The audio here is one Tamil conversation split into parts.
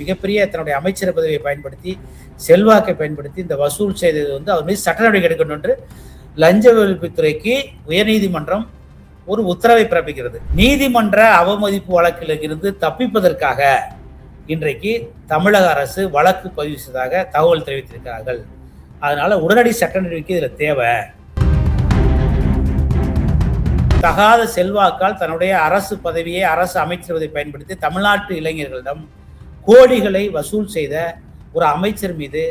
மிகப்பெரிய தன்னுடைய அமைச்சர் பதவியை பயன்படுத்தி செல்வாக்கை பயன்படுத்தி இந்த வசூல் செய்தது அவர் மீது சட்ட நடவடிக்கை எடுக்கணும் என்று லஞ்ச ஒழிப்புத்துறைக்கு உயர்நீதிமன்றம் ஒரு உத்தரவை பிறப்பிக்கிறது. நீதிமன்ற அவமதிப்பு வழக்கில் இருந்து தப்பிப்பதற்காக இன்றைக்கு தமிழக அரசு வழக்கு பதிவு செய்ததாக தகவல் தெரிவித்திருக்கிறார்கள். அதனால உடனடி சட்ட நடவடிக்கை இதுல தேவை. தகாத செல்வாக்கால் தன்னுடைய அரசு பதவியை அரசு அமைச்சரவை பயன்படுத்தி தமிழ்நாட்டு இளைஞர்களிடம் கோடிகளை வசூல் செய்த ஒரு அமைச்சர் மீது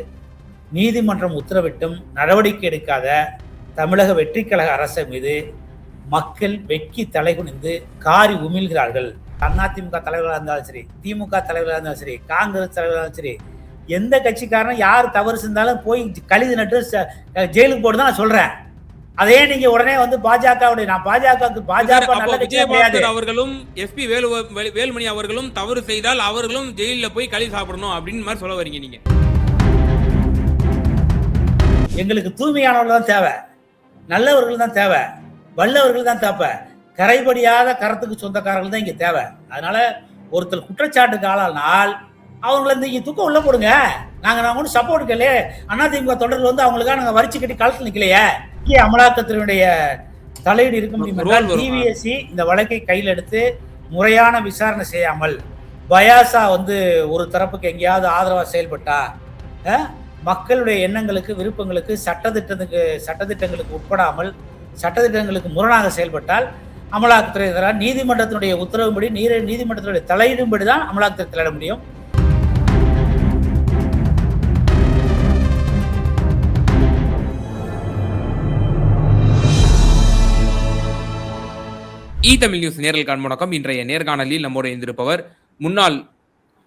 நீதிமன்றம் உத்தரவிட்டும் நடவடிக்கை எடுக்காத தமிழக வெற்றிக் கழக அரசு மீது மக்கள் வெட்கி தலைகுனிந்து காரி உமிழ்கிறார்கள். அதிமுக தலைவர்களாக இருந்தாலும் சரி, திமுக தலைவர்களாக இருந்தாலும் சரி, காங்கிரஸ் தலைவர்களாக இருந்தாலும் சரி, எந்த கட்சிக்காரனும் யார் தவறு செஞ்சாலும் போய் கழுது நட்டு ஜெயிலுக்கு போட்டு தான் நான் சொல்றேன். அதே நீங்க உடனே பாஜகவுடைய நான் விஜயபாஸ்கர் அவர்களும் எஸ்பி வேலுமணி அவர்களும் தவறு செய்தால் அவர்களும் ஜெயிலில் போய் களி சாப்பிடணும் அப்படின்னு மாதிரி சொல்ல வரீங்க நீங்க. எங்களுக்கு தூய்மையானவர்கள் தான் தேவை, நல்லவர்கள் தான் தேவை, வல்லவர்கள் தான் தேவை, கரைபடியாத கரத்துக்கு சொந்தக்காரர்கள் தான் இங்க தேவை. அதனால ஒருத்தர் குற்றச்சாட்டுக்கு ஆளானால் அவங்களை இங்க தூக்கம் உள்ள போடுங்க. நாங்க ஒன்றும் சப்போர்ட் கேளு. அதிமுக தொடர்கள் அவங்களுக்காக நாங்க வரிச்சு கட்டி களத்தில் நிக்கலையே. அமலாக்கத்தினுடைய தலையீடு இருக்க முடியும். டிவிஎஸ்சி இந்த வழக்கை கையில் எடுத்து முறையான விசாரணை செய்யாமல் பயாசா ஒரு தரப்புக்கு எங்கேயாவது ஆதரவா செயல்பட்டா மக்களுடைய எண்ணங்களுக்கு விருப்பங்களுக்கு சட்டத்திட்டங்களுக்கு உட்படாமல் சட்டத்திட்டங்களுக்கு முரணாக செயல்பட்டால் அமலாக்கத்துறை நீதிமன்றத்தினுடைய உத்தரவுபடி நீதிமன்றத்தினுடைய தலையிடும்படி தான் அமலாக்கத்துறை தலையிட முடியும். தமிழ் நியூஸ் நேரல் காண்போம். இன்றைய நேர்காணலில் நம்மோடு இருந்திருப்பவர் முன்னாள்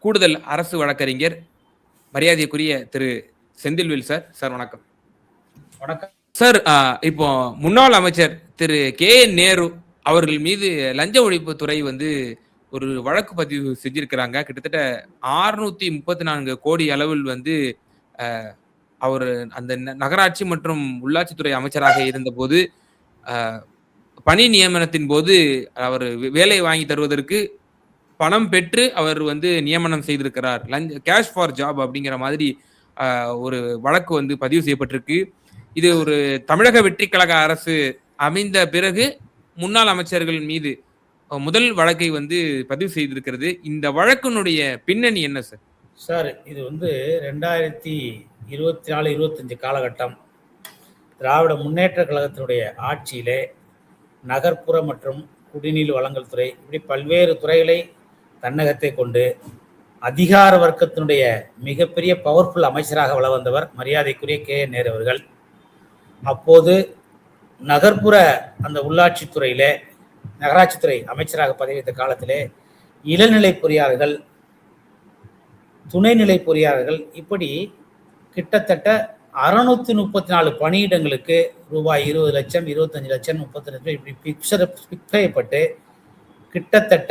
கூடுதல் அரசு வழக்கறிஞர் மரியாதைக்குரிய திரு செந்தில்வேல் சார். சார் வணக்கம். வணக்கம் சார். இப்போ முன்னாள் அமைச்சர் திரு KN நேரு அவர்கள் மீது லஞ்ச ஒழிப்புத்துறை ஒரு வழக்கு பதிவு செஞ்சிருக்கிறாங்க. கிட்டத்தட்ட 634 கோடி அளவில் அவர் அந்த நகராட்சி மற்றும் உள்ளாட்சித்துறை அமைச்சராக இருந்தபோது பணி நியமனத்தின் போது அவர் வேலை வாங்கி தருவதற்கு பணம் பெற்று அவர் நியமனம் செய்திருக்கிறார். கேஷ் ஃபார் ஜாப் அப்படிங்கிற மாதிரி ஒரு வழக்கு பதிவு செய்யப்பட்டிருக்கு. இது ஒரு தமிழக வெற்றிக் கழக அரசு அமைந்த பிறகு முன்னாள் அமைச்சர்கள் மீது முதல் வழக்கை பதிவு செய்திருக்கிறது. இந்த வழக்கினுடைய பின்னணி என்ன சார்? சார், இது 2024-25 காலகட்டம் திராவிட முன்னேற்ற கழகத்தினுடைய ஆட்சியிலே நகர்ப்புற மற்றும் குடிநீர் வழங்கல் துறை இப்படி பல்வேறு துறைகளை தன்னகத்தை கொண்டு அதிகார வர்க்கத்தினுடைய மிகப்பெரிய பவர்ஃபுல் அமைச்சராக வள வந்தவர் மரியாதைக்குரிய KN நேரு அவர்கள். அப்போது நகர்ப்புற அந்த உள்ளாட்சித்துறையிலே நகராட்சித்துறை அமைச்சராக பதவியேற்ற காலத்திலே இளநிலை பொறியாளர்கள், துணைநிலை பொறியாளர்கள் இப்படி கிட்டத்தட்ட 634 பணியிடங்களுக்கு ரூபாய் 20 லட்சம், 25 லட்சம், 30 லட்சம் இப்படி பிக்ஸ் செய்யப்பட்டு கிட்டத்தட்ட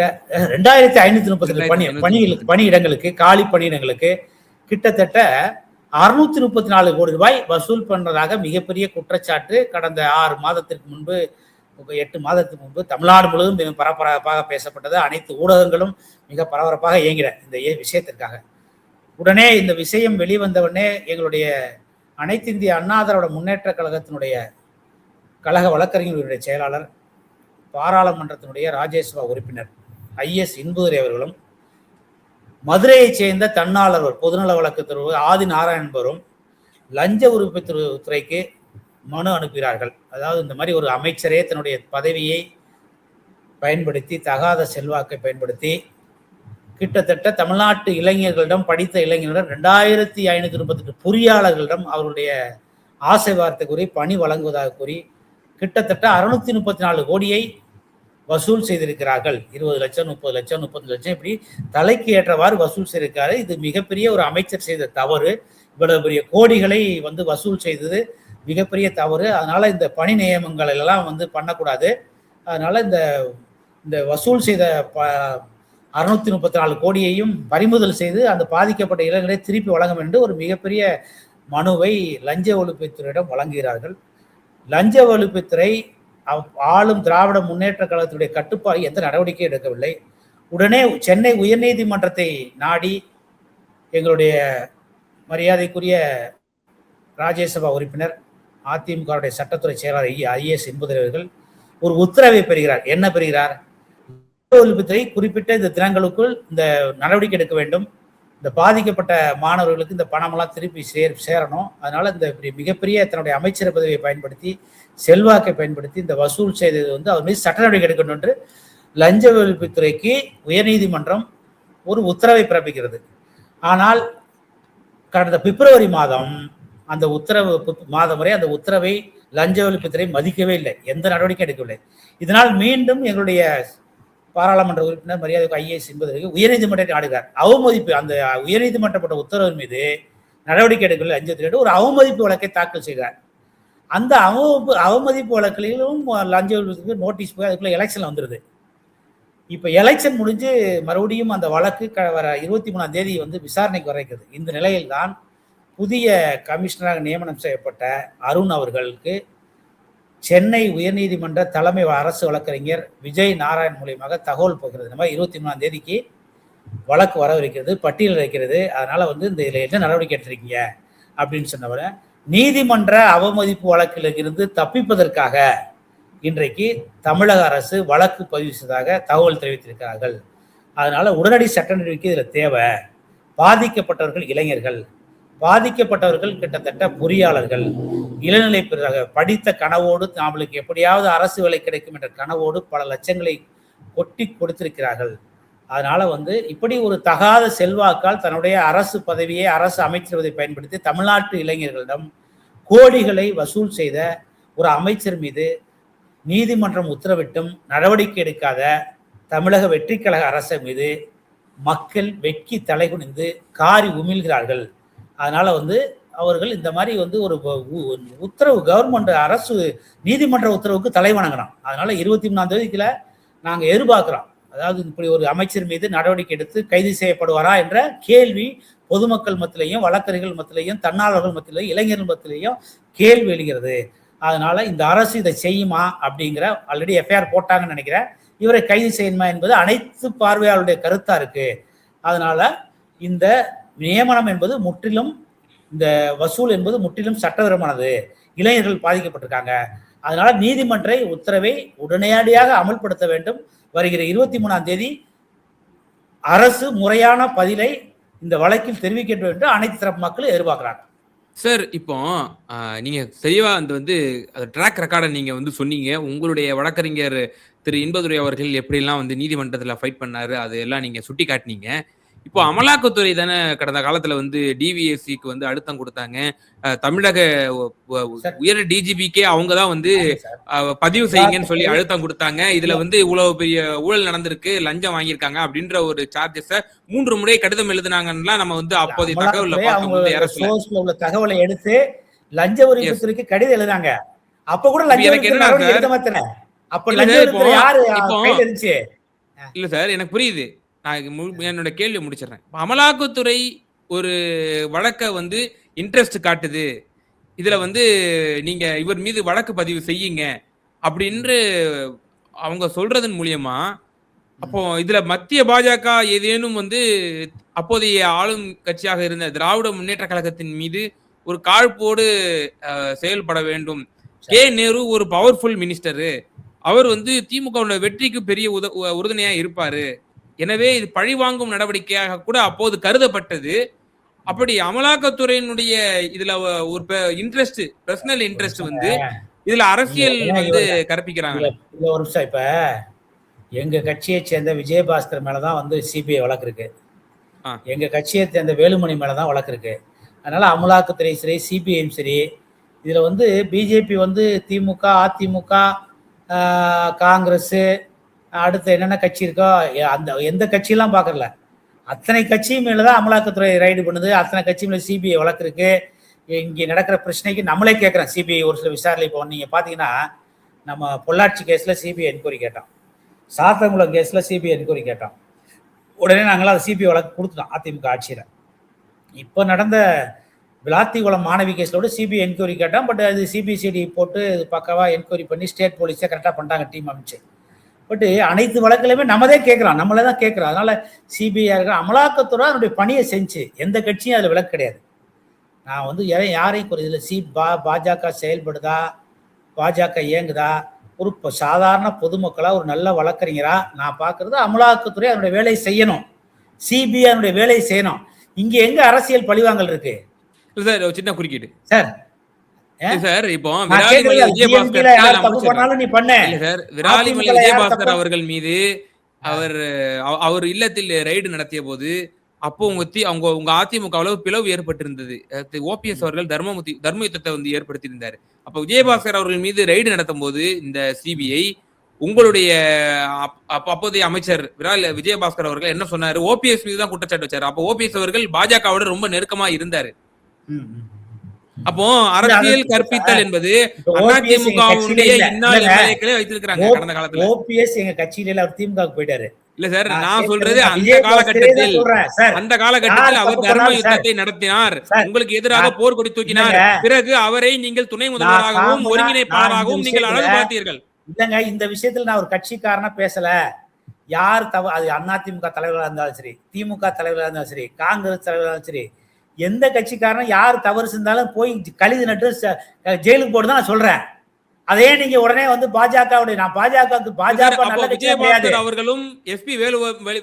2532 பணியிடங்களுக்கு காலி பணியிடங்களுக்கு கிட்டத்தட்ட 634 கோடி ரூபாய் வசூல் பண்றதாக மிகப்பெரிய குற்றச்சாட்டு கடந்த 6 மாதத்திற்கு முன்பு 8 மாதத்துக்கு முன்பு தமிழ்நாடு முழுவதும் மிக பரபரப்பாக பேசப்பட்டது. அனைத்து ஊடகங்களும் மிக பரபரப்பாக இயங்கின இந்த விஷயத்திற்காக. உடனே இந்த விஷயம் வெளிவந்தவுடனே எங்களுடைய அனைத்து இந்திய அண்ணா திராவிட முன்னேற்ற கழகத்தினுடைய கழக வழக்கறிஞர்களுடைய செயலாளர், பாராளுமன்றத்தினுடைய ராஜ்யசபா உறுப்பினர் IS இன்பதுரை அவர்களும், மதுரையைச் சேர்ந்த தன்னாளர் பொதுநல வழக்கு ஆதி நாராயணன் என்பவரும் லஞ்ச ஒழிப்புத்துறைக்கு மனு அனுப்புகிறார்கள். அதாவது இந்த மாதிரி ஒரு அமைச்சரே தன்னுடைய பதவியை பயன்படுத்தி தகாத செல்வாக்கை பயன்படுத்தி கிட்டத்தட்ட தமிழ்நாட்டு இளைஞர்களிடம் படித்த இளைஞர்களிடம் 2538 பொறியாளர்களிடம் அவருடைய ஆசை வார்த்தை கூறி பணி வழங்குவதாக கூறி கிட்டத்தட்ட 634 கோடியை வசூல் செய்திருக்கிறார்கள். 20 லட்சம், 30 லட்சம், 30 லட்சம் இப்படி தலைக்கு ஏற்றவாறு வசூல் செய்திருக்காரு. இது மிகப்பெரிய ஒரு அமைச்சர் செய்த தவறு. இவ்வளவு பெரிய கோடிகளை வசூல் செய்தது மிகப்பெரிய தவறு. அதனால இந்த பணி நியமனங்கள் எல்லாம் பண்ணக்கூடாது. அதனால இந்த வசூல் செய்த 634 கோடியையும் பறிமுதல் செய்து அந்த பாதிக்கப்பட்ட இளைஞர்களை திருப்பி வழங்க வேண்டும் ஒரு மிகப்பெரிய மனுவை லஞ்ச ஒழிப்புத்துறையிடம் வழங்குகிறார்கள். லஞ்ச ஒழிப்புத்துறை ஆளும் திராவிட முன்னேற்ற கழகத்துடைய கட்டுப்பாடு எந்த நடவடிக்கை எடுக்கவில்லை. உடனே சென்னை உயர்நீதிமன்றத்தை நாடி எங்களுடைய மரியாதைக்குரிய ராஜ்யசபா உறுப்பினர் அதிமுகவுடைய சட்டத்துறை செயலாளர் ஐஏஎஸ் என்பது அவர்கள் ஒரு உத்தரவை பெறுகிறார். என்ன பெறுகிறார்? ஒழிப்புத்துறை குறிப்பிட்ட இந்த தினங்களுக்குள் இந்த நடவடிக்கை எடுக்க வேண்டும், இந்த பாதிக்கப்பட்ட மாணவர்களுக்கு இந்த பணமெல்லாம் திருப்பி சேரணும், அதனால இந்த மிகப்பெரிய தன்னுடைய அமைச்சர் பதவியை பயன்படுத்தி செல்வாக்கை பயன்படுத்தி இந்த வசூல் செய்தது வந்து அவர் மீது சட்ட நடவடிக்கை எடுக்கணும் என்று லஞ்ச ஒழிப்புத்துறைக்கு உயர்நீதிமன்றம் ஒரு உத்தரவை பிறப்பிக்கிறது. ஆனால் கடந்த பிப்ரவரி மாதம் அந்த உத்தரவு மாதம் வரை அந்த உத்தரவை லஞ்ச ஒழிப்புத்துறை மதிக்கவே இல்லை, எந்த நடவடிக்கை எடுக்கவில்லை. இதனால் மீண்டும் எங்களுடைய பாராளுமன்ற உறுப்பினர் மரியாதைக்கு ஐஏஎஸ் என்பதற்கு உயர்நீதிமன்றத்தை நாடுகிறார். அவமதிப்பு, அந்த உயர்நீதிமன்றப்பட்ட உத்தரவின் மீது நடவடிக்கை எடுக்கவில்லை லஞ்சத்துறை ஒரு அவமதிப்பு வழக்கை தாக்கல் செய்கிறார். அந்த அவமதிப்பு வழக்கிலும் லஞ்ச ஒழிப்புத்துறைக்கு நோட்டீஸ் போய் அதுக்குள்ள எலெக்ஷன் வந்துருது. இப்போ எலெக்ஷன் முடிஞ்சு மறுபடியும் அந்த வழக்கு வர 23ஆம் தேதி வந்து விசாரணைக்கு வரைக்கிறது. இந்த நிலையில் தான் புதிய கமிஷனராக நியமனம் செய்யப்பட்ட அருண் அவர்களுக்கு சென்னை உயர்நீதிமன்ற தலைமை அரசு வழக்கறிஞர் விஜய் நாராயண் மூலியமாக தகவல் போகிறது. இந்த மாதிரி 23ஆம் தேதிக்கு வழக்கு வர இருக்கிறது, பட்டியல் வைக்கிறது, அதனால வந்து இந்த இதில் என்ன நடவடிக்கை எடுத்திருக்கீங்க அப்படின்னு சொன்னவரை நீதிமன்ற அவமதிப்பு வழக்கில் இருந்து தப்பிப்பதற்காக இன்றைக்கு தமிழக அரசு வழக்கு பதிவு செய்ததாக தகவல் தெரிவித்திருக்கிறார்கள். அதனால உடனடி சட்ட நடவடிக்கை இதில் தேவை. பாதிக்கப்பட்டவர்கள் இளைஞர்கள், பாதிக்கப்பட்டவர்கள் கிட்டத்தட்ட பொறியாளர்கள், இளநிலை பிறகு படித்த கனவோடு நம்மளுக்கு எப்படியாவது அரசு வேலை கிடைக்கும் என்ற கனவோடு பல லட்சங்களை கொட்டி கொடுத்திருக்கிறார்கள். அதனால வந்து இப்படி ஒரு தகாத செல்வாக்கால் தன்னுடைய அரசு பதவியை அரசு அமைச்சரவை பயன்படுத்தி தமிழ்நாட்டு இளைஞர்களிடம் கோடிகளை வசூல் செய்த ஒரு அமைச்சர் மீது நீதிமன்றம் உத்தரவிட்டும் நடவடிக்கை எடுக்காத தமிழக வெற்றிக்கழக அரசு மீது மக்கள் வெட்கி தலைகுனிந்து காரி உமிழ்கிறார்கள். அதனால வந்து அவர்கள் இந்த மாதிரி வந்து ஒரு உத்தரவு கவர்மெண்ட் அரசு நீதிமன்ற உத்தரவுக்கு தலை வணங்கணும். அதனால 23ஆம் தேதிக்குள்ள நாங்கள் எதிர்பார்க்கிறோம். அதாவது இப்படி ஒரு அமைச்சர் மீது நடவடிக்கை எடுத்து கைது செய்யப்படுவாரா என்ற கேள்வி பொதுமக்கள் மத்தியிலையும் வழக்கறிஞர்கள் மத்தியிலையும் தன்னாளர்கள் மத்தியிலையும் இளைஞர்கள் மத்தியிலையும் கேள்வி எழுகிறது. அதனால இந்த அரசு இதை செய்யுமா அப்படிங்கிற ஆல்ரெடி எஃப்ஐஆர் போட்டாங்கன்னு நினைக்கிறேன். இவரை கைது செய்யணுமா என்பது அனைத்து பார்வையாளருடைய கருத்தா இருக்கு. அதனால இந்த நியமனம் என்பது முற்றிலும், இந்த வசூல் என்பது முற்றிலும் சட்டவிரோதமானது, இளைஞர்கள் பாதிக்கப்பட்டிருக்காங்க. அதனால நீதிமன்ற உத்தரவை உடனடியாக அமல்படுத்த வேண்டும். வருகிற 23ஆம் தேதி அரசு முறையான பதிலை இந்த வழக்கில் தெரிவிக்க வேண்டும் என்று அனைத்து தரப்பு மக்களும் எதிர்பார்க்கிறாங்க. சார், இப்போ நீங்க தெளிவா அந்த வந்து ட்ராக் ரெக்கார்டை நீங்க வந்து சொன்னீங்க. உங்களுடைய வழக்கறிஞர் திரு இன்பதுரை அவர்கள் எப்படிலாம் வந்து நீதிமன்றத்துல ஃபைட் பண்ணாரு, அது எல்லாம் நீங்க சுட்டி காட்டினீங்க. இப்போ அமலாக்கத்துறை தானே கடந்த காலத்துல வந்து டிவிஎஸ்சிக்கு வந்து அழுத்தம் கொடுத்தாங்க. தமிழக உயர் டிஜிபிக்கே அவங்க தான் வந்து பதிவு செய்யுங்கன்னு சொல்லி அழுத்தம் கொடுத்தாங்க. இதுல வந்து இவ்வளவு பெரிய ஊழல் நடந்திருக்கு, லஞ்சம் வாங்கியிருக்காங்க அப்படின்ற ஒரு சார்ஜஸ 3 முறை கடிதம் எழுதினாங்கன்னா நம்ம வந்து அப்போதைய தகவல் தகவலை எடுத்து லஞ்ச ஒழிப்புத்துறைக்கு கடிதம் எழுதாங்க. அப்ப கூட இல்ல சார், எனக்கு புரியுது. நான் என்னோட கேள்வி முடிச்சிடறேன். அமலாக்கத்துறை ஒரு வழக்க வந்து இன்ட்ரெஸ்ட் காட்டுது, இதுல வந்து நீங்க இவர் மீது வழக்கு பதிவு செய்யுங்க அப்படின்னு அவங்க சொல்றதன் மூலியமா, அப்போ இதுல மத்திய பாஜக ஏதேனும் வந்து அப்போதைய ஆளும் கட்சியாக இருந்த திராவிட முன்னேற்ற கழகத்தின் மீது ஒரு காழ்ப்போடு செயல்பட வேண்டும். கே நேரு ஒரு பவர்ஃபுல் மினிஸ்டரு, அவர் வந்து திமுக வெற்றிக்கு பெரிய உறுதுணையா இருப்பாரு, எனவே இது பழிவாங்கும் நடவடிக்கையாக கூட அப்போது கருதப்பட்டது. அப்படி அமலாக்கத்துறையினுடைய இதுல ஒரு இன்ட்ரெஸ்ட், பர்சனல் இன்ட்ரெஸ்ட் வந்து இதுல அரசியல் வந்து கற்பிக்கிறாங்க. ஒரு நிமிஷம், இப்ப எங்க கட்சியை சேர்ந்த விஜயபாஸ்கர் மேலதான் வந்து சிபிஐ வழக்கு இருக்கு, எங்க கட்சியை சேர்ந்த வேலுமணி மேலதான் வழக்கு இருக்கு. அதனால அமலாக்கத்துறை சரி சிபிஐயும் சரி, இதுல வந்து பிஜேபி வந்து திமுக அதிமுக காங்கிரஸ் அடுத்து என்னென்ன கட்சி இருக்கோ அந்த எந்த கட்சியெல்லாம் பார்க்கறல, அத்தனை கட்சி மேலதான் அமலாக்கத்துறை ரைடு பண்ணுது, அத்தனை கட்சி மேல சிபிஐ வழக்கு இருக்கு. இங்கே நடக்கிற பிரச்சனைக்கு நம்மளே கேட்குறோம் சிபிஐ ஒரு சில விசாரணை. இப்போ நீங்க பாத்தீங்கன்னா நம்ம பொள்ளாச்சி கேஸ்ல சிபிஐ என்கொயரி கேட்டோம், சாத்தங்குளம் கேஸ்ல சிபிஐ என்கொயரி கேட்டோம், உடனே நாங்களாம் அதை சிபிஐ வழக்கு கொடுத்துட்டோம் அதிமுக ஆட்சியில. இப்போ நடந்த விளாத்திகுளம் மாணவி கேஸ்லோட சிபிஐ என்கொயரி கேட்டோம். பட் அது சிபிசிடி போட்டு பக்காவா என்கொயரி பண்ணி ஸ்டேட் போலீஸே கரெக்டாக பண்ணிட்டாங்க, டீம் அமைச்சு. பட் அனைத்து வழக்கிலுமே நம்மளே கேட்கிறோம், நம்மளே தான் கேட்கிறோம். அதனால சிபிஐ அமலாக்கத்துறை அதனுடைய பணியை செஞ்சு எந்த கட்சியும் அதுல விலக்கு கிடையாது. நான் வந்து யாரையும் குறையில பாஜக செயல்படுதா, பாஜக இயங்குதா, ஒரு சாதாரண பொதுமக்களா ஒரு நல்ல வழக்கறிஞரா நான் பார்க்கறது அமலாக்கத்துறை அதனுடைய வேலையை செய்யணும், சிபிஐ அதனுடைய வேலையை செய்யணும். இங்க எங்க அரசியல் பழிவாங்கல் இருக்கு சார்? ஒரு சின்ன குறுக்கீடு சார். சார் இப்போ விராலிமலை விஜயபாஸ்கர் அவர்கள் மீது அவர் இல்லத்தில் ரைடு நடத்திய போது அப்போ உங்க அதிமுக பிளவு ஏற்பட்டிருந்தது. ஓபிஎஸ் அவர்கள் தர்ம யுத்தத்தை வந்து ஏற்படுத்தியிருந்தாரு. அப்ப விஜயபாஸ்கர் அவர்கள் மீது ரைடு நடத்தும் போது இந்த சிபிஐ உங்களுடைய அப்போதைய அமைச்சர் விஜயபாஸ்கர் அவர்கள் என்ன சொன்னாரு? ஓபிஎஸ் மீது தான் குற்றச்சாட்டு வச்சாரு. அப்போ ஓபிஎஸ் அவர்கள் பாஜகவோட ரொம்ப நெருக்கமா இருந்தாரு. அப்போ அரசியல் கற்பித்தல் என்பது அதிமுகவுடைய இன்னாள் எம்எல்ஏக்களே வைத்திருக்கிறாங்க கடந்த காலத்துல. ஓபிஎஸ் எங்க கட்சியில அவர் திமுகவுக்கு போயிட்டாரு. இல்ல சார், நான் சொல்றது அந்த காலகட்டத்தில் அவர் தர்ம யுத்தத்தை நடத்தினார், உங்களுக்கு எதிராக போர் கொடி தூக்கினார். பிறகு அவரை நீங்கள் துணை முதல்வராகவும் ஒருங்கிணைப்பாளராகவும் நீங்கள் அழகு பார்த்தீர்கள். இல்லங்க, இந்த விஷயத்துல நான் ஒரு கட்சிக்காரனா பேசல. யார் அது அதிமுக தலைவராக இருந்தாலும் சரி, திமுக தலைவராக இருந்தாலும் சரி, காங்கிரஸ் தலைவராக இருந்தாலும் சரி, எந்த கட்சிக்காரனும் யார் தவறு செஞ்சாலும் போய் கழுது நட்டு ஜெயிலுக்கு போட்டு தான் நான் சொல்றேன். அதே நீங்க உடனே வந்து பாஜகவுடைய விஜயபாஸ்கர் அவர்களும் எஸ்பி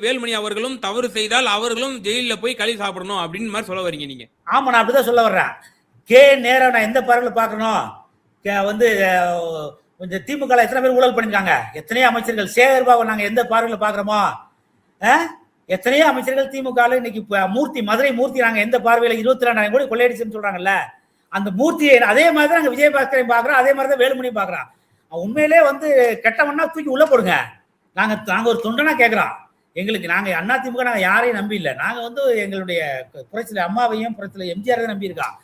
வேலுமணி அவர்களும் தவறு செய்தால் அவர்களும் ஜெயில போய் களி சாப்பிடணும் அப்படின்னு மாதிரி சொல்ல வரீங்க நீங்க? ஆமா, நான் அப்படிதான் சொல்ல வர்றேன். நேரம் நான் எந்த பார்வையில பாக்கணும் வந்து திமுக எத்தனை பேர் ஊழல் பண்ணிருக்காங்க, எத்தனையோ அமைச்சர்கள், சேகர் பாபு நாங்க எந்த பார்வையில பாக்குறோமோ, எத்தனையோ அமைச்சர்கள் திமுக இன்னைக்கு மூர்த்தி, மதுரை மூர்த்தி நாங்க எந்த பார்வையில 22,000 கோடி கொள்ளையடிச்சுன்னு சொல்றாங்கல்ல, அந்த மூர்த்தியை அதே மாதிரி தான் நாங்க விஜயபாஸ்கரையும் பாக்குறோம், அதே மாதிரி தான் வேலுமணியும் பாக்குறோம். உண்மையிலே வந்து கெட்டவன்னா தூக்கி உள்ள போடுங்க. நாங்க ஒரு தொண்டனா கேட்கிறோம். எங்களுக்கு நாங்க அதிமுக நாங்க யாரையும் நம்பி இல்லை. நாங்க வந்து எங்களுடைய புரட்சியில அம்மாவையும் புரட்சியில எம்ஜிஆர் நம்பி இருக்கோம்.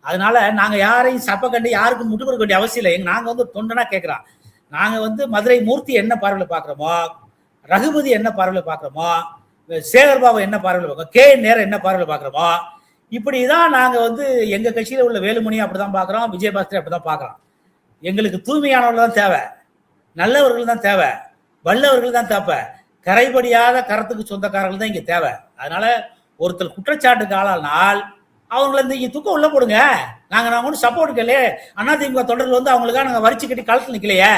அதனால நாங்க யாரையும் சப்ப கண்டு யாருக்கும் முட்டு கொடுக்க வேண்டிய அவசியம் இல்லை. நாங்க வந்து தொண்டனா கேட்கிறோம். நாங்க வந்து மதுரை மூர்த்தி என்ன பார்வையில பாக்குறோமோ, ரகுபதி என்ன பார்வையில பாக்குறோமோ, சேகர்பாபு என்ன பார்வையில பார்க்கிறோம், நேரம் என்ன பார்வையில பாக்குறோமோ, இப்படிதான் நாங்க வந்து எங்க கட்சியில உள்ள வேலுமணி அப்படிதான் பாக்குறோம், விஜயபாஸ்கர் அப்படிதான் பாக்குறோம். எங்களுக்கு தூய்மையானவர்கள் தான் தேவை, நல்லவர்கள் தான் தேவை, வல்லவர்கள் தான் தேவை, கரைபடியாத கரத்துக்கு சொந்தக்காரர்கள் தான் இங்க தேவை. அதனால ஒருத்தர் குற்றச்சாட்டுக்கு ஆளானால் அவங்களை இங்க தூக்கம் உள்ள போடுங்க. நாங்க ஒன்றும் சப்போர்ட் இல்லையே. அதிமுக தொடர்கள் வந்து அவங்களுக்காக நாங்க வரிச்சு கட்டி களத்தில் நிக்கலையே.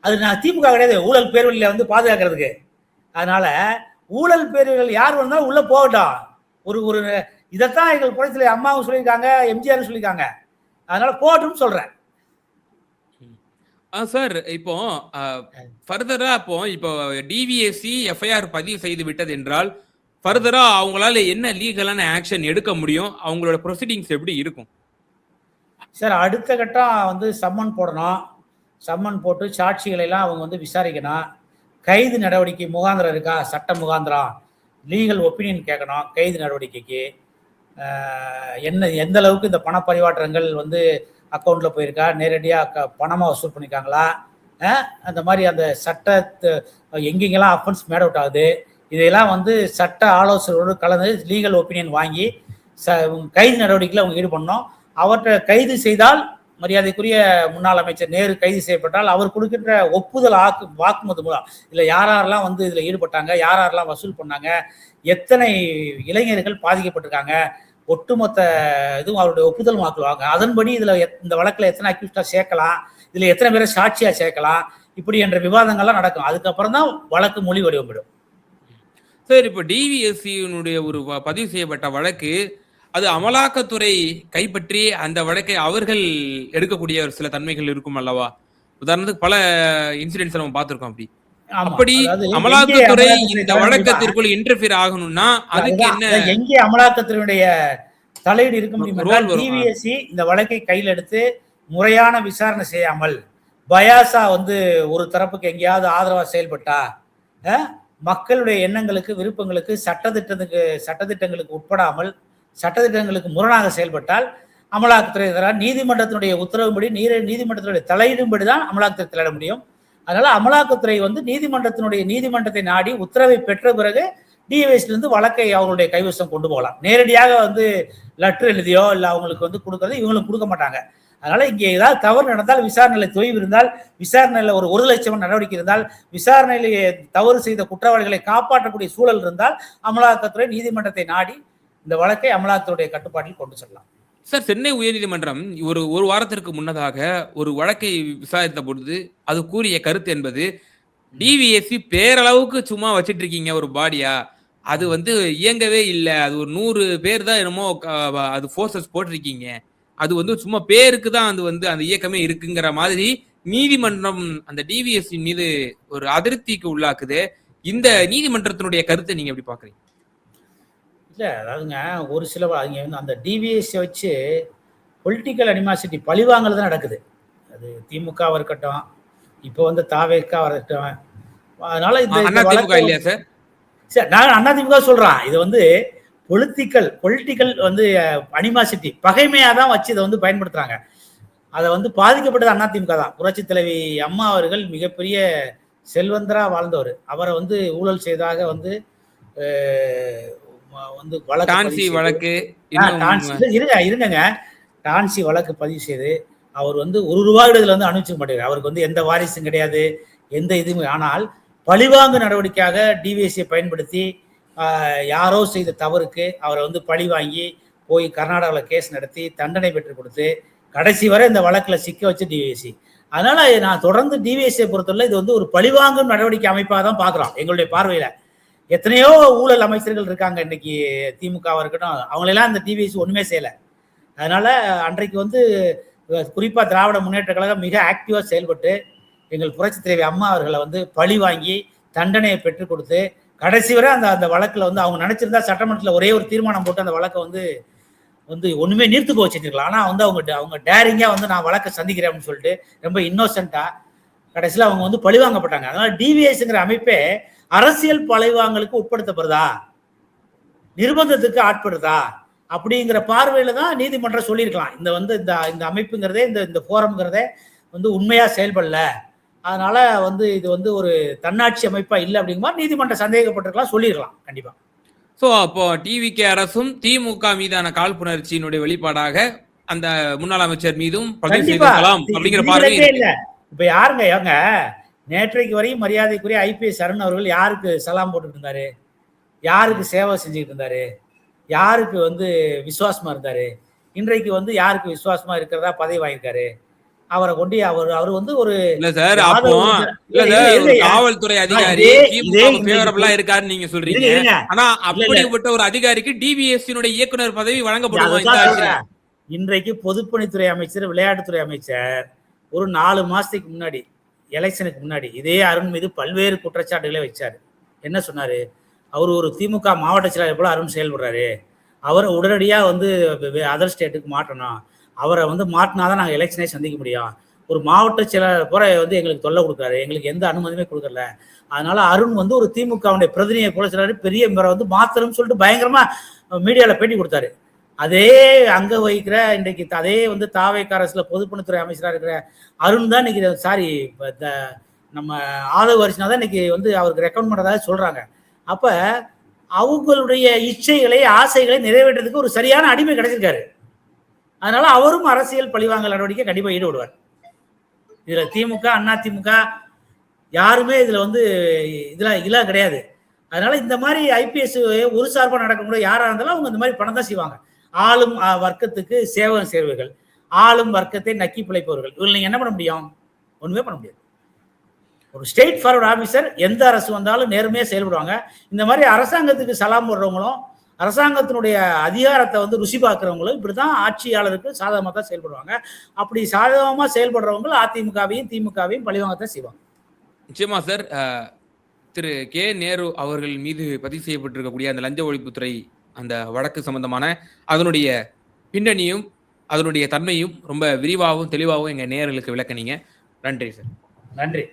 அது நான் திமுக கிடையாது, ஊழல் பேர்வழியில வந்து பாதுகாக்கிறதுக்கு. அதனால ஊழல் பேர்கள் யார் வந்தாலும் உள்ள போகட்டும். ஒரு இதைத்தான் எங்கள் புரட்சியில அம்மாவும் சொல்லியிருக்காங்க, எம்ஜிஆர் சொல்லியிருக்காங்க. அதனால போகட்டும்னு சொல்றேன். சார், இப்போ ஃபர்தரா இப்போ டிவிஎஸ்சி எஃப்ஐஆர் பதிவு செய்து விட்டது என்றால் ஃபர்தரா அவங்களால என்ன லீகலான ஆக்ஷன் எடுக்க முடியும்? அவங்களோட ப்ரொசீடிங்ஸ் எப்படி இருக்கும் சார்? அடுத்த கட்டம் வந்து சம்மன் போடணும். சம்மன் போட்டு சாட்சிகளை எல்லாம் அவங்க வந்து விசாரிக்கணும். கைது நடவடிக்கை முகாந்திரம் இருக்கா, சட்ட முகாந்திரம், லீகல் ஒப்பீனியன் கேட்கணும். கைது நடவடிக்கைக்கு எந்த அளவுக்கு இந்த பண பரிமாற்றங்கள் வந்து அக்கௌண்ட்ல போயிருக்கா, நேரடியாக பணமாக வசூல் பண்ணியிருக்காங்களா, அந்த மாதிரி அந்த சட்டத்தை எங்கெங்கெல்லாம் அஃபென்ஸ் மேட் அவுட் ஆகுது, இதையெல்லாம் வந்து சட்ட ஆலோசகரோடு கலந்து லீகல் ஒப்பீனியன் வாங்கி கைது நடவடிக்கையில் அவங்க ஈடுபடணும். அவற்றை கைது செய்தால், மரியாதைக்குரிய முன்னாள் அமைச்சர் நேரு கைது செய்யப்பட்டால், அவர் கொடுக்கின்ற ஒப்புதல் வாக்குமூலம் மூலம் இல்லை யாரெல்லாம் வந்து இதில் ஈடுபட்டாங்க, யாரெல்லாம் வசூல் பண்ணாங்க, எத்தனை இளைஞர்கள் பாதிக்கப்பட்டிருக்காங்க, ஒட்டுமொத்த இதுவும் அவருடைய ஒப்புதல் வாக்குவாங்க. அதன்படி இதில் இந்த வழக்கில் எத்தனை அக்யூஸ்டா சேர்க்கலாம், இதில் எத்தனை பேரை சாட்சியா சேர்க்கலாம், இப்படி என்ற விவாதங்கள்லாம் நடக்கும். அதுக்கப்புறம் தான் வழக்கு மொழி வடிவமிடும். சார், இப்போ டிவிஎஸ்சியினுடைய ஒரு பதிவு செய்யப்பட்ட வழக்கு, அது அமலாக்கத்துறை கைப்பற்றி அந்த வழக்கை அவர்கள் எடுக்கக்கூடிய ஒரு சில தன்மைகள் இருக்கும் அல்லவா? உதாரணத்துக்கு பல இன்சிடென்ட்ஸ் நம்ம பார்த்திருக்கோம். அப்படி அமலாக்கத்துறை இந்த வழக்கத்திற்குள் இன்டர்ஃபியர் ஆகணும்னா அதுக்கு என்ன, எங்கே அமலாக்கத்துறையுடைய தலையீடு இருக்க முடியும்? டிவிஎஸ்சி இந்த வழக்கை கையில் எடுத்து முறையான விசாரணை செய்யாமல் பயாசா வந்து ஒரு தரப்புக்கு எங்கேயாவது ஆதரவா செயல்பட்டா, மக்களுடைய எண்ணங்களுக்கு விருப்பங்களுக்கு சட்டத்திட்டங்களுக்கு உட்படாமல் சட்டத்திட்டங்களுக்கு முரணாக செயல்பட்டால் அமலாக்கத்துறை நீதிமன்றத்தினுடைய உத்தரவுபடி நீதிமன்றத்தினுடைய தலையிடும்படி தான் அமலாக்கத்துறை தலையிட முடியும். அதனால அமலாக்கத்துறை வந்து நீதிமன்றத்தை நாடி உத்தரவை பெற்ற பிறகு டிவிஎஸ்சிலிருந்து வழக்கை அவங்களுடைய கைவசம் கொண்டு போகலாம். நேரடியாக வந்து லெட்டர் எழுதியோ இல்லை அவங்களுக்கு வந்து கொடுக்கறது இவங்களுக்கு கொடுக்க மாட்டாங்க. அதனால இங்கே ஏதாவது தவறு நடந்தால், விசாரணையில் தொய்வு இருந்தால், விசாரணையில் ஒரு 1,00,000 நடவடிக்கை இருந்தால், விசாரணையில் தவறு செய்த குற்றவாளிகளை காப்பாற்றக்கூடிய சூழல் இருந்தால், அமலாக்கத்துறை நீதிமன்றத்தை நாடி இந்த வழக்கை அமலாக்கத்துடைய கட்டுப்பாட்டில் கொண்டு செல்லலாம். சார், சென்னை உயர்நீதிமன்றம் ஒரு வாரத்திற்கு முன்னதாக ஒரு வழக்கை விசாரித்த பொழுது அது கூறிய கருத்து என்பது, டிவிஎஸ்பி பேரளவுக்கு சும்மா வச்சிட்டு இருக்கீங்க ஒரு பாடியா, அது வந்து இயங்கவே இல்லை, அது ஒரு 100 பேர் தான் என்னமோ அது ஃபோர்ஸஸ் போட்டிருக்கீங்க, அது வந்து சும்மா பேருக்கு தான் அது வந்து அந்த இயக்கமே இருக்குங்கிற மாதிரி நீதிமன்றம் அந்த டிவிஎஸ்பி மீது ஒரு அதிருப்திக்கு உள்ளாக்குது. இந்த நீதிமன்றத்தினுடைய கருத்தை நீங்க எப்படி பாக்குறீங்க? இல்லை, அதாவதுங்க, ஒரு சில அவங்க வந்து அந்த டிவிஎஸ்ஸை வச்சு பொலிட்டிக்கல் அனிமாசிட்டி பழிவாங்கல் தான் நடக்குது. அது திமுகவாக இருக்கட்டும், இப்போ வந்து தாவேக்காவாக இருக்கட்டும். அதனால இந்த அதிமுக இல்லையா சார்? சரி, நான் அதிமுக சொல்றேன். இது வந்து பொலிட்டிக்கல் வந்து அனிமாசிட்டி பகைமையாக தான் வச்சு இதை வந்து பயன்படுத்துறாங்க. அதை வந்து பாதிக்கப்பட்டது அதிமுக தான். புரட்சி தலைவி அம்மா அவர்கள் மிகப்பெரிய செல்வந்தரா வாழ்ந்தவர். அவரை வந்து ஊழல் செய்தாக வந்து வழக்கு இருங்க டான்சி வழக்கு பதிவு செய்து அவர் வந்து ₹1 இதுல வந்து அனுப்பிச்சிக்க மாட்டேங்கிறார். அவருக்கு வந்து எந்த வாரிசும் கிடையாது, எந்த இதுவுமே. ஆனால் பழிவாங்கு நடவடிக்கையாக டிவிஎஸ்ஐ பயன்படுத்தி யாரோ செய்த தவறுக்கு அவரை வந்து பழி வாங்கி போய் கர்நாடகாவில் கேஸ் நடத்தி தண்டனை பெற்றுக் கொடுத்து கடைசி வரை இந்த வழக்கில் சிக்க வச்சு டிவிஎஸ்சி. அதனால நான் தொடர்ந்து டிவிஎஸ்சியை பொறுத்தவரை இது வந்து ஒரு பழிவாங்கும் நடவடிக்கை அமைப்பாக தான் பார்க்குறோம். எங்களுடைய பார்வையில் எத்தனையோ ஊழல் அமைச்சர்கள் இருக்காங்க இன்னைக்கு திமுகவாக இருக்கட்டும், அவங்களெல்லாம் இந்த டிவிஎஸ்சி ஒன்றுமே செய்யலை. அதனால அன்றைக்கு வந்து குறிப்பாக திராவிட முன்னேற்ற கழகம் மிக ஆக்டிவாக செயல்பட்டு எங்கள் புரட்சி தலைவி அம்மா அவர்களை வந்து பழி வாங்கி தண்டனையை பெற்றுக் கொடுத்து கடைசி வரை அந்த வழக்கில் வந்து அவங்க நினைச்சிருந்தா சட்டமன்றத்தில் ஒரே ஒரு தீர்மானம் போட்டு அந்த வழக்கை வந்து ஒண்ணுமே நீர்த்துக்கு வச்சுருக்கலாம். ஆனால் வந்து அவங்க டேரிங்காக வந்து நான் வழக்கை சந்திக்கிறேன் அப்படின்னு சொல்லிட்டு ரொம்ப இன்னோசென்ட்டாக கடைசியில் அவங்க வந்து பழிவாங்கப்பட்டாங்க. அதனால டிவிஎஸ்ங்கிற அமைப்பே அரசியல் பழிவாங்கலுக்கு உட்படுத்தப்படுதா, நிர்பந்தத்துக்கு ஆட்படுதா அப்படிங்கிற பார்வையில தான் நீதிமன்றம் சொல்லியிருக்கலாம். இந்த வந்து இந்த அமைப்புங்கிறதே இந்த போரம்ங்கிறதே வந்து உண்மையா செயல்படல, அதனால வந்து இது வந்து ஒரு தன்னாட்சி அமைப்பா இல்லை அப்படிங்கிற மாதிரி நீதிமன்றம் சந்தேகப்பட்டிருக்கலாம், சொல்லிடலாம் கண்டிப்பா. ஸோ அப்போ டிவிகே அரசும் திமுக மீதான காழ்ப்புணர்ச்சியினுடைய வெளிப்பாடாக அந்த முன்னாள் அமைச்சர் மீதும் அப்படிங்கிற பார்வை இல்லை. இப்ப யாருங்க நேற்றைக்கு வரையும் மரியாதைக்குரிய ஐபிஎஸ் அருண் அவர்கள் யாருக்கு சலாம் போட்டுட்டு இருந்தாரு, யாருக்கு சேவை செஞ்சுக்கிட்டு இருந்தாரு, யாருக்கு வந்து விசுவாசமா இருந்தாரு, இன்றைக்கு வந்து யாருக்கு விசுவாசமா இருக்கிறதா பதவி வாங்கியிருக்காரு. அவரை கொண்டு அவர் வந்து ஒரு காவல்துறை அதிகாரி இருக்காருன்னு நீங்க சொல்றீங்க. ஆனா அப்படிப்பட்ட ஒரு அதிகாரிக்கு டிவிஎஸ்சியினுடைய இயக்குனர் பதவி வழங்கப்படுமா? இன்றைக்கு பொதுப்பணித்துறை அமைச்சர், விளையாட்டுத்துறை அமைச்சர் ஒரு 4 மாசத்துக்கு முன்னாடி எலெக்ஷனுக்கு முன்னாடி இதே அருண் மீது பல்வேறு குற்றச்சாட்டுகளை வச்சாரு. என்ன சொன்னாரு? அவர் ஒரு திமுக மாவட்ட செயலாளர் போல அருண் செயல்படுறாரு, அவரை உடனடியா வந்து அதர் ஸ்டேட்டுக்கு மாற்றணும், அவரை வந்து மாற்றினாதான் நாங்கள் எலெக்ஷனே சந்திக்க முடியும், ஒரு மாவட்ட செயலாளர் போல வந்து எங்களுக்கு தொல்லை கொடுக்குறாரு, எங்களுக்கு எந்த அனுமதியுமே கொடுக்கல, அதனால அருண் வந்து ஒரு திமுகவுடைய பிரதிநிதியை போல சொல்றாரு, பெரிய முறை வந்து மாத்தணும்னு சொல்லிட்டு பயங்கரமா மீடியாவில் பேட்டி கொடுத்தாரு. அதே அங்க வகிக்கிற இன்றைக்கு அதே வந்து தாவேக அரசுல பொதுப்பணித்துறை அமைச்சராக இருக்கிற அருண் தான் இன்னைக்கு நம்ம ஆதவ அரிசினா தான் இன்னைக்கு வந்து அவருக்கு ரெக்கமெண்ட் பண்ணதாக சொல்றாங்க. அப்ப அவங்களுடைய இச்சைகளை ஆசைகளை நிறைவேற்றதுக்கு ஒரு சரியான அடிமை கிடைச்சிருக்காரு. அதனால அவரும் அரசியல் பழிவாங்கல் நடவடிக்கை கண்டிப்பா ஈடுபடுவார். இதுல திமுக அதிமுக யாருமே இதுல வந்து இதெல்லாம் கிடையாது. அதனால இந்த மாதிரி ஐபிஎஸ் ஒரு சார்பா நடக்கக்கூடிய யாரா இருந்தாலும் அவங்க இந்த மாதிரி பணம் தான் செய்வாங்க. ஆளும் வர்க்கத்துக்கு சேவகம் சேர்வர்கள், ஆளும் வர்க்கத்தை நக்கி பிழைப்பவர்கள், இவங்க நீங்க என்ன பண்ண முடியும்? ஒண்ணுமே பண்ண முடியாது. ஒரு ஸ்டேட் ஃபார்வர்ட் ஆபீசர் எந்த அரசு வந்தாலும் நேர்மையா செயல்படுவாங்க. இந்த மாதிரி அரசாங்கத்துக்கு சலாம் போடுறவங்களும் அரசாங்கத்தினுடைய அதிகாரத்தை வந்து ருசி பார்க்கிறவங்களும் இப்படிதான் ஆட்சியாளருக்கு சாதகமாக தான் செயல்படுவாங்க. அப்படி சாதகமா செயல்படுறவங்க அதிமுகவையும் திமுகவையும் பழிவாங்கத்தான் செய்வாங்க. நிச்சயமா சார். திரு கே நேரு அவர்கள் மீது பதிவு செய்யப்பட்டிருக்கக்கூடிய அந்த லஞ்ச ஒழிப்புத்துறை அந்த வழக்கு சம்பந்தமான அதனுடைய பின்னணியும் அதனுடைய தன்மையும் ரொம்ப விரிவாகவும் தெளிவாகவும் எங்க நேயர்களுக்கு விளக்குனீங்க. நன்றி சார். நன்றி.